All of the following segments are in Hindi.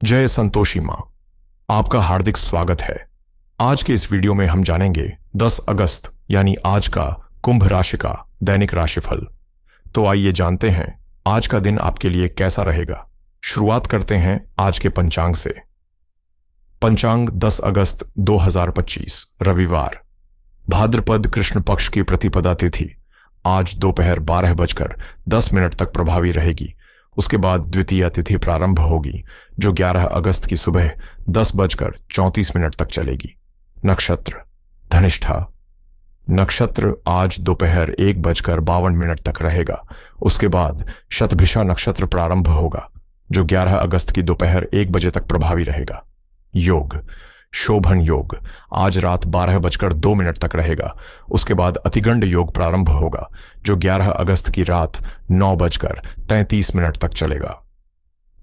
जय संतोषी माँ, आपका हार्दिक स्वागत है। आज के इस वीडियो में हम जानेंगे 10 अगस्त यानी आज का कुंभ राशि का दैनिक राशिफल। तो आइए जानते हैं आज का दिन आपके लिए कैसा रहेगा। शुरुआत करते हैं आज के पंचांग से। पंचांग 10 अगस्त 2025 रविवार, भाद्रपद कृष्ण पक्ष की प्रतिपदा तिथि आज दोपहर 12:10 तक प्रभावी रहेगी। उसके बाद द्वितीय तिथि प्रारंभ होगी जो 11 अगस्त की सुबह 10:34 तक चलेगी। नक्षत्र धनिष्ठा नक्षत्र आज दोपहर 1:52 तक रहेगा। उसके बाद शतभिषा नक्षत्र प्रारंभ होगा जो 11 अगस्त की दोपहर 1 बजे तक प्रभावी रहेगा। योग शोभन योग आज रात 12:02 तक रहेगा। उसके बाद अतिगंड योग प्रारंभ होगा जो 11 अगस्त की रात 9:33 तक चलेगा।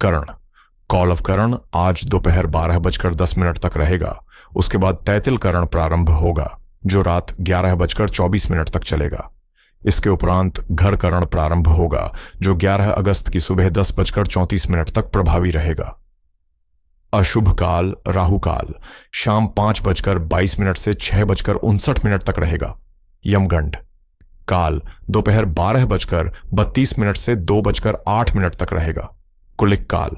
कर्ण कौलव कर्ण आज दोपहर 12:10 तक रहेगा। उसके बाद तैतिल कर्ण प्रारंभ होगा जो रात 11:24 तक चलेगा। इसके उपरांत घर कर्ण प्रारंभ होगा जो 11 अगस्त की सुबह 10:34 तक प्रभावी रहेगा। अशुभ काल राहु काल शाम 5:22 से 6:59 तक रहेगा। यमगंड काल दोपहर 12:32 से 2:08 तक रहेगा। कुलिक काल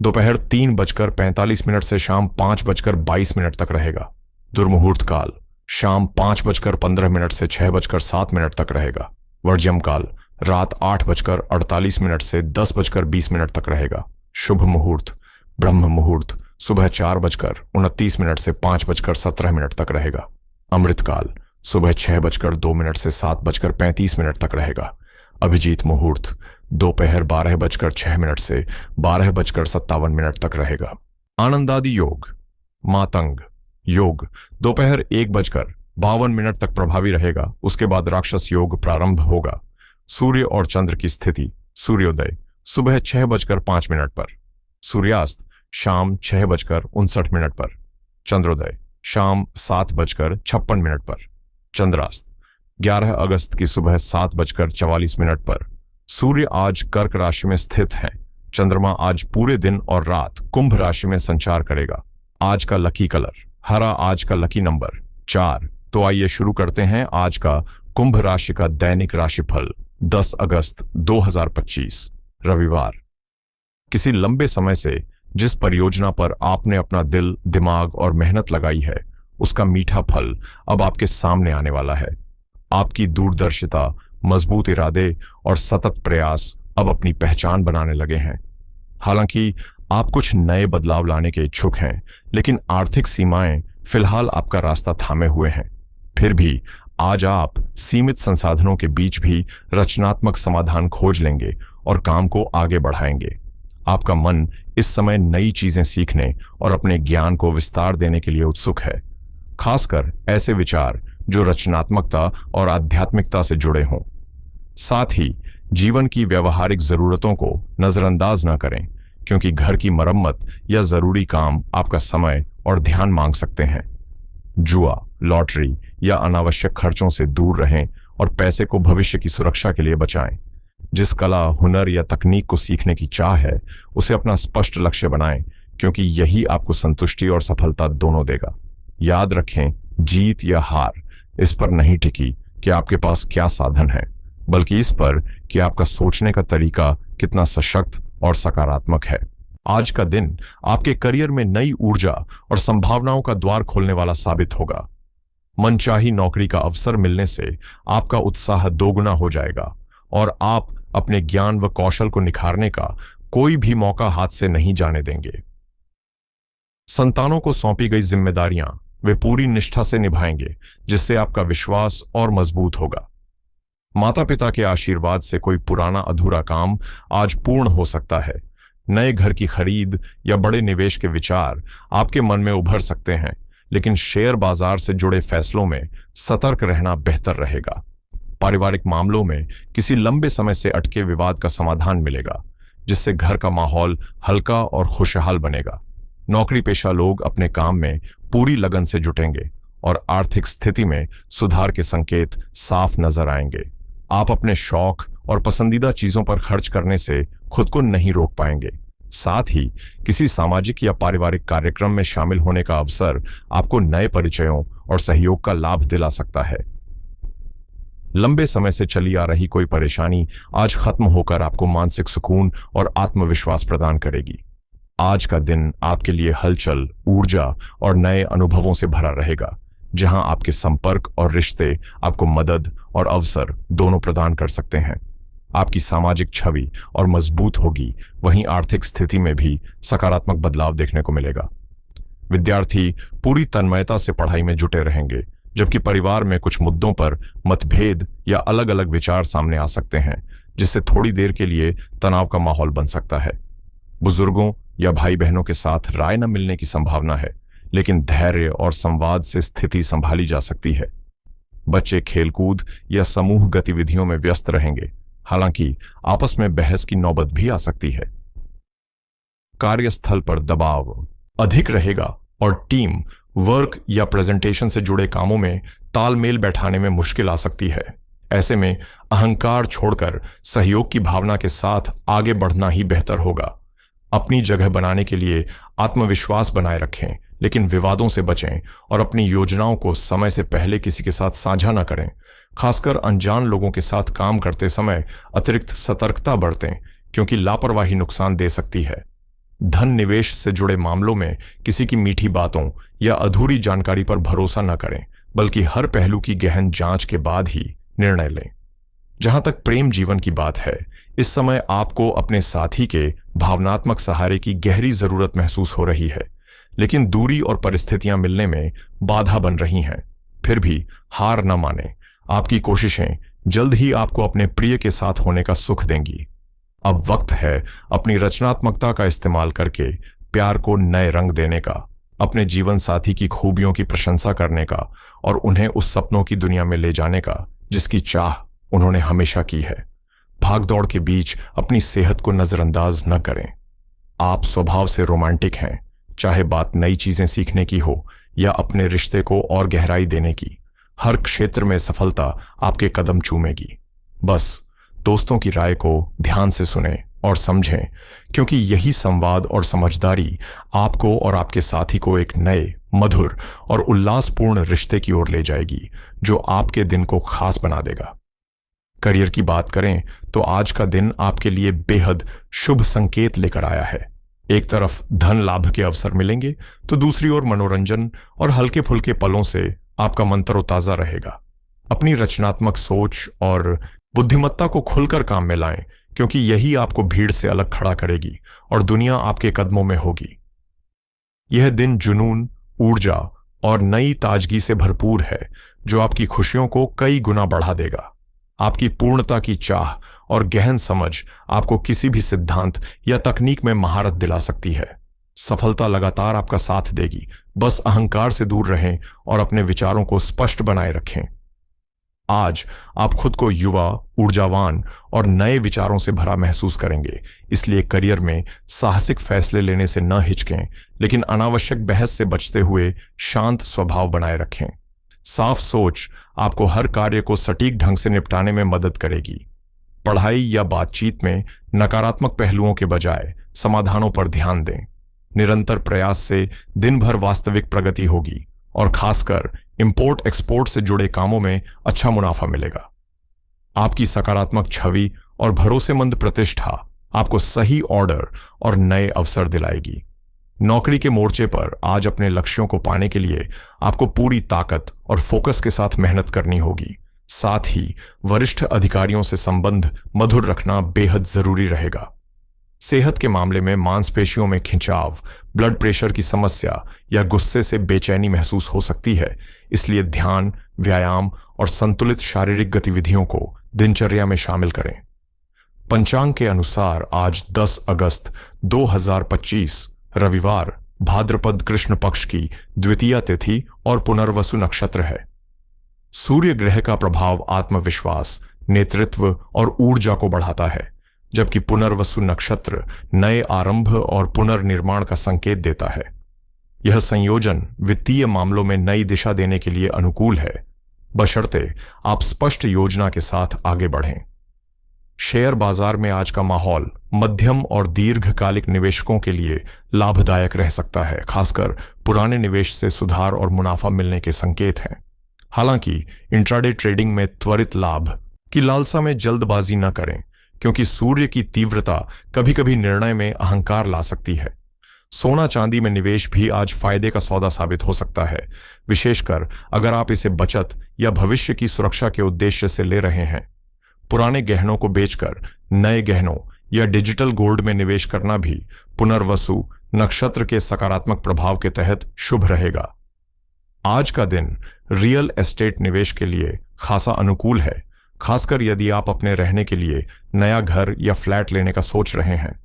दोपहर 3:45 से शाम 5:22 तक रहेगा। दुर्मुहूर्त काल शाम 5:15 से 6:07 तक रहेगा। वर्ज्यम काल रात 8:48 से 10:20 तक रहेगा। शुभ मुहूर्त ब्रह्म मुहूर्त सुबह 4:29 से 5:17 तक रहेगा। अमृत काल सुबह 6:02 से 7:35 तक रहेगा। अभिजीत मुहूर्त दोपहर 12:06 से 12:57 तक रहेगा। आनंदादि योग मातंग योग दोपहर 1:52 तक प्रभावी रहेगा। उसके बाद राक्षस योग प्रारंभ होगा। सूर्य और चंद्र की स्थिति सूर्योदय सुबह 6:05 पर, सूर्यास्त शाम 6:59 पर, चंद्रोदय शाम 7:56 पर, चंद्रास्त 11 अगस्त की सुबह 7:44 पर। सूर्य आज कर्क राशि में स्थित है। चंद्रमा आज पूरे दिन और रात कुंभ राशि में संचार करेगा। आज का लकी कलर हरा, आज का लकी नंबर 4। तो आइए शुरू करते हैं आज का कुंभ राशि का दैनिक राशिफल 10 अगस्त 2025 रविवार। किसी लंबे समय से जिस परियोजना पर आपने अपना दिल, दिमाग और मेहनत लगाई है, उसका मीठा फल अब आपके सामने आने वाला है। आपकी दूरदर्शिता, मजबूत इरादे और सतत प्रयास अब अपनी पहचान बनाने लगे हैं। हालांकि आप कुछ नए बदलाव लाने के इच्छुक हैं, लेकिन आर्थिक सीमाएं फिलहाल आपका रास्ता थामे हुए हैं। फिर भी आज आप सीमित संसाधनों के बीच भी रचनात्मक समाधान खोज लेंगे और काम को आगे बढ़ाएंगे। आपका मन इस समय नई चीजें सीखने और अपने ज्ञान को विस्तार देने के लिए उत्सुक है, खासकर ऐसे विचार जो रचनात्मकता और आध्यात्मिकता से जुड़े हों। साथ ही जीवन की व्यावहारिक जरूरतों को नजरअंदाज न करें, क्योंकि घर की मरम्मत या जरूरी काम आपका समय और ध्यान मांग सकते हैं। जुआ, लॉटरी या अनावश्यक खर्चों से दूर रहें और पैसे को भविष्य की सुरक्षा के लिए बचाएं। जिस कला, हुनर या तकनीक को सीखने की चाह है, उसे अपना स्पष्ट लक्ष्य बनाएं, क्योंकि यही आपको संतुष्टि और सफलता दोनों देगा। याद रखें, जीत या हार इस पर नहीं टिकी कि आपके पास क्या साधन है, बल्कि इस पर कि आपका सोचने का तरीका कितना सशक्त और सकारात्मक है। आज का दिन आपके करियर में नई ऊर्जा और संभावनाओं का द्वार खोलने वाला साबित होगा। मनचाही नौकरी का अवसर मिलने से आपका उत्साह दोगुना हो जाएगा और आप अपने ज्ञान व कौशल को निखारने का कोई भी मौका हाथ से नहीं जाने देंगे। संतानों को सौंपी गई जिम्मेदारियां वे पूरी निष्ठा से निभाएंगे, जिससे आपका विश्वास और मजबूत होगा। माता पिता के आशीर्वाद से कोई पुराना अधूरा काम आज पूर्ण हो सकता है। नए घर की खरीद या बड़े निवेश के विचार आपके मन में उभर सकते हैं, लेकिन शेयर बाजार से जुड़े फैसलों में सतर्क रहना बेहतर रहेगा। पारिवारिक मामलों में किसी लंबे समय से अटके विवाद का समाधान मिलेगा, जिससे घर का माहौल हल्का और खुशहाल बनेगा। नौकरी पेशा लोग अपने काम में पूरी लगन से जुटेंगे और आर्थिक स्थिति में सुधार के संकेत साफ नजर आएंगे। आप अपने शौक और पसंदीदा चीजों पर खर्च करने से खुद को नहीं रोक पाएंगे। साथ ही किसी सामाजिक या पारिवारिक कार्यक्रम में शामिल होने का अवसर आपको नए परिचयों और सहयोग का लाभ दिला सकता है। लंबे समय से चली आ रही कोई परेशानी आज खत्म होकर आपको मानसिक सुकून और आत्मविश्वास प्रदान करेगी। आज का दिन आपके लिए हलचल, ऊर्जा और नए अनुभवों से भरा रहेगा, जहां आपके संपर्क और रिश्ते आपको मदद और अवसर दोनों प्रदान कर सकते हैं। आपकी सामाजिक छवि और मजबूत होगी, वहीं आर्थिक स्थिति में भी सकारात्मक बदलाव देखने को मिलेगा। विद्यार्थी पूरी तन्मयता से पढ़ाई में जुटे रहेंगे, जबकि परिवार में कुछ मुद्दों पर मतभेद या अलग अलग विचार सामने आ सकते हैं, जिससे थोड़ी देर के लिए तनाव का माहौल बन सकता है। बुजुर्गों या भाई बहनों के साथ राय न मिलने की संभावना है, लेकिन धैर्य और संवाद से स्थिति संभाली जा सकती है। बच्चे खेलकूद या समूह गतिविधियों में व्यस्त रहेंगे, हालांकि आपस में बहस की नौबत भी आ सकती है। कार्यस्थल पर दबाव अधिक रहेगा और टीम वर्क या प्रेजेंटेशन से जुड़े कामों में तालमेल बैठाने में मुश्किल आ सकती है। ऐसे में अहंकार छोड़कर सहयोग की भावना के साथ आगे बढ़ना ही बेहतर होगा। अपनी जगह बनाने के लिए आत्मविश्वास बनाए रखें, लेकिन विवादों से बचें और अपनी योजनाओं को समय से पहले किसी के साथ साझा न करें। खासकर अनजान लोगों के साथ काम करते समय अतिरिक्त सतर्कता बरतें, क्योंकि लापरवाही नुकसान दे सकती है। धन निवेश से जुड़े मामलों में किसी की मीठी बातों या अधूरी जानकारी पर भरोसा न करें, बल्कि हर पहलू की गहन जांच के बाद ही निर्णय लें। जहां तक प्रेम जीवन की बात है, इस समय आपको अपने साथी के भावनात्मक सहारे की गहरी जरूरत महसूस हो रही है, लेकिन दूरी और परिस्थितियां मिलने में बाधा बन रही हैं। फिर भी हार न मानें, आपकी कोशिशें जल्द ही आपको अपने प्रिय के साथ होने का सुख देंगी। अब वक्त है अपनी रचनात्मकता का इस्तेमाल करके प्यार को नए रंग देने का, अपने जीवन साथी की खूबियों की प्रशंसा करने का और उन्हें उस सपनों की दुनिया में ले जाने का जिसकी चाह उन्होंने हमेशा की है। भागदौड़ के बीच अपनी सेहत को नजरअंदाज न करें। आप स्वभाव से रोमांटिक हैं, चाहे बात नई चीजें सीखने की हो या अपने रिश्ते को और गहराई देने की। हर क्षेत्र में सफलता आपके कदम चूमेगी। बस दोस्तों की राय को ध्यान से सुनें और समझें, क्योंकि यही संवाद और समझदारी आपको और आपके साथी को एक नए, मधुर और उल्लासपूर्ण रिश्ते की ओर ले जाएगी, जो आपके दिन को खास बना देगा। करियर की बात करें तो आज का दिन आपके लिए बेहद शुभ संकेत लेकर आया है। एक तरफ धन लाभ के अवसर मिलेंगे, तो दूसरी ओर मनोरंजन और हल्के फुल्के पलों से आपका मन तरोताजा रहेगा। अपनी रचनात्मक सोच और बुद्धिमत्ता को खुलकर काम में लाएं, क्योंकि यही आपको भीड़ से अलग खड़ा करेगी और दुनिया आपके कदमों में होगी। यह दिन जुनून, ऊर्जा और नई ताजगी से भरपूर है, जो आपकी खुशियों को कई गुना बढ़ा देगा। आपकी पूर्णता की चाह और गहन समझ आपको किसी भी सिद्धांत या तकनीक में महारत दिला सकती है। सफलता लगातार आपका साथ देगी। बस अहंकार से दूर रहें और अपने विचारों को स्पष्ट बनाए रखें। आज आप खुद को युवा, ऊर्जावान और नए विचारों से भरा महसूस करेंगे। इसलिए करियर में साहसिक फैसले लेने से न हिचकें, लेकिन अनावश्यक बहस से बचते हुए शांत स्वभाव बनाए रखें। साफ सोच आपको हर कार्य को सटीक ढंग से निपटाने में मदद करेगी। पढ़ाई या बातचीत में नकारात्मक पहलुओं के बजाय समाधानों पर ध्यान दें। निरंतर प्रयास से दिन भर वास्तविक प्रगति होगी और खासकर इंपोर्ट एक्सपोर्ट से जुड़े कामों में अच्छा मुनाफा मिलेगा। आपकी सकारात्मक छवि और भरोसेमंद प्रतिष्ठा आपको सही ऑर्डर और नए अवसर दिलाएगी। नौकरी के मोर्चे पर आज अपने लक्ष्यों को पाने के लिए आपको पूरी ताकत और फोकस के साथ मेहनत करनी होगी। साथ ही वरिष्ठ अधिकारियों से संबंध मधुर रखना बेहद जरूरी रहेगा। सेहत के मामले में मांसपेशियों में खिंचाव, ब्लड प्रेशर की समस्या या गुस्से से बेचैनी महसूस हो सकती है। इसलिए ध्यान, व्यायाम और संतुलित शारीरिक गतिविधियों को दिनचर्या में शामिल करें। पंचांग के अनुसार आज 10 अगस्त 2025 रविवार भाद्रपद कृष्ण पक्ष की द्वितीया तिथि और पुनर्वसु नक्षत्र है। सूर्य ग्रह का प्रभाव आत्मविश्वास, नेतृत्व और ऊर्जा को बढ़ाता है, जबकि पुनर्वसु नक्षत्र नए आरंभ और पुनर्निर्माण का संकेत देता है। यह संयोजन वित्तीय मामलों में नई दिशा देने के लिए अनुकूल है, बशर्ते आप स्पष्ट योजना के साथ आगे बढ़ें। शेयर बाजार में आज का माहौल मध्यम और दीर्घकालिक निवेशकों के लिए लाभदायक रह सकता है, खासकर पुराने निवेश से सुधार और मुनाफा मिलने के संकेत हैं। हालांकि इंट्राडे ट्रेडिंग में त्वरित लाभ की लालसा में जल्दबाजी न करें, क्योंकि सूर्य की तीव्रता कभी-कभी निर्णय में अहंकार ला सकती है। सोना चांदी में निवेश भी आज फायदे का सौदा साबित हो सकता है, विशेषकर अगर आप इसे बचत या भविष्य की सुरक्षा के उद्देश्य से ले रहे हैं। पुराने गहनों को बेचकर नए गहनों या डिजिटल गोल्ड में निवेश करना भी पुनर्वसु नक्षत्र के सकारात्मक प्रभाव के तहत शुभ रहेगा। आज का दिन रियल एस्टेट निवेश के लिए खासा अनुकूल है, खासकर यदि आप अपने रहने के लिए नया घर या फ्लैट लेने का सोच रहे हैं।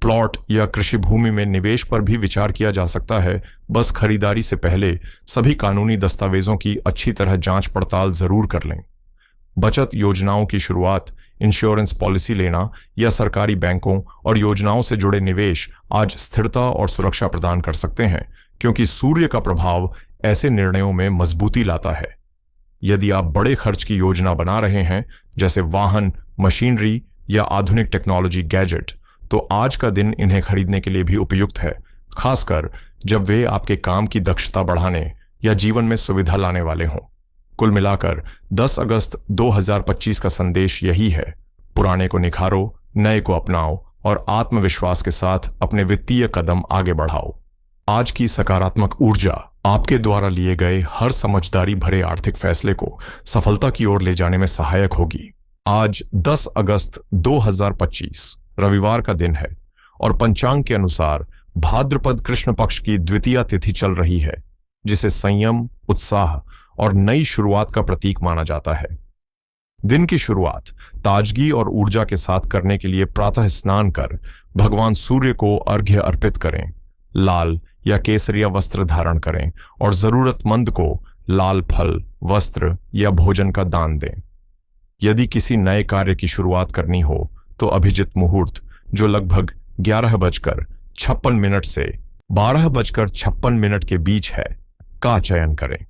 प्लॉट या कृषि भूमि में निवेश पर भी विचार किया जा सकता है, बस खरीदारी से पहले सभी कानूनी दस्तावेजों की अच्छी तरह जांच पड़ताल जरूर कर लें। बचत योजनाओं की शुरुआत, इंश्योरेंस पॉलिसी लेना या सरकारी बैंकों और योजनाओं से जुड़े निवेश आज स्थिरता और सुरक्षा प्रदान कर सकते हैं, क्योंकि सूर्य का प्रभाव ऐसे निर्णयों में मजबूती लाता है। यदि आप बड़े खर्च की योजना बना रहे हैं, जैसे वाहन, मशीनरी या आधुनिक टेक्नोलॉजी गैजेट, तो आज का दिन इन्हें खरीदने के लिए भी उपयुक्त है, खासकर जब वे आपके काम की दक्षता बढ़ाने या जीवन में सुविधा लाने वाले हों। कुल मिलाकर 10 अगस्त 2025 का संदेश यही है: पुराने को निखारो, नए को अपनाओ और आत्मविश्वास के साथ अपने वित्तीय कदम आगे बढ़ाओ। आज की सकारात्मक ऊर्जा आपके द्वारा लिए गए हर समझदारी भरे आर्थिक फैसले को सफलता की ओर ले जाने में सहायक होगी। आज 10 अगस्त 2025 रविवार का दिन है और पंचांग के अनुसार भाद्रपद कृष्ण पक्ष की द्वितीया तिथि चल रही है, जिसे संयम, उत्साह और नई शुरुआत का प्रतीक माना जाता है। दिन की शुरुआत ताजगी और ऊर्जा के साथ करने के लिए प्रातः स्नान कर भगवान सूर्य को अर्घ्य अर्पित करें। लाल या केसरिया वस्त्र धारण करें और जरूरतमंद को लाल फल, वस्त्र या भोजन का दान दें। यदि किसी नए कार्य की शुरुआत करनी हो तो अभिजित मुहूर्त, जो लगभग 11:56 से 12:56 के बीच है, का चयन करें।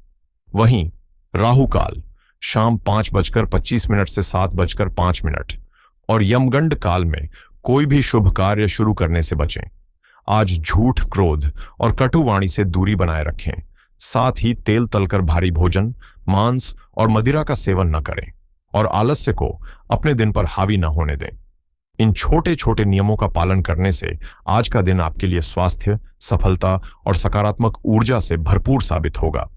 वहीं राहु काल शाम 5:25 से 7:05 और यमगंड काल में कोई भी शुभ कार्य शुरू करने से बचें। आज झूठ, क्रोध और कटुवाणी से दूरी बनाए रखें। साथ ही तेल तलकर भारी भोजन, मांस और मदिरा का सेवन न करें और आलस्य को अपने दिन पर हावी न होने दें। इन छोटे छोटे नियमों का पालन करने से आज का दिन आपके लिए स्वास्थ्य, सफलता और सकारात्मक ऊर्जा से भरपूर साबित होगा।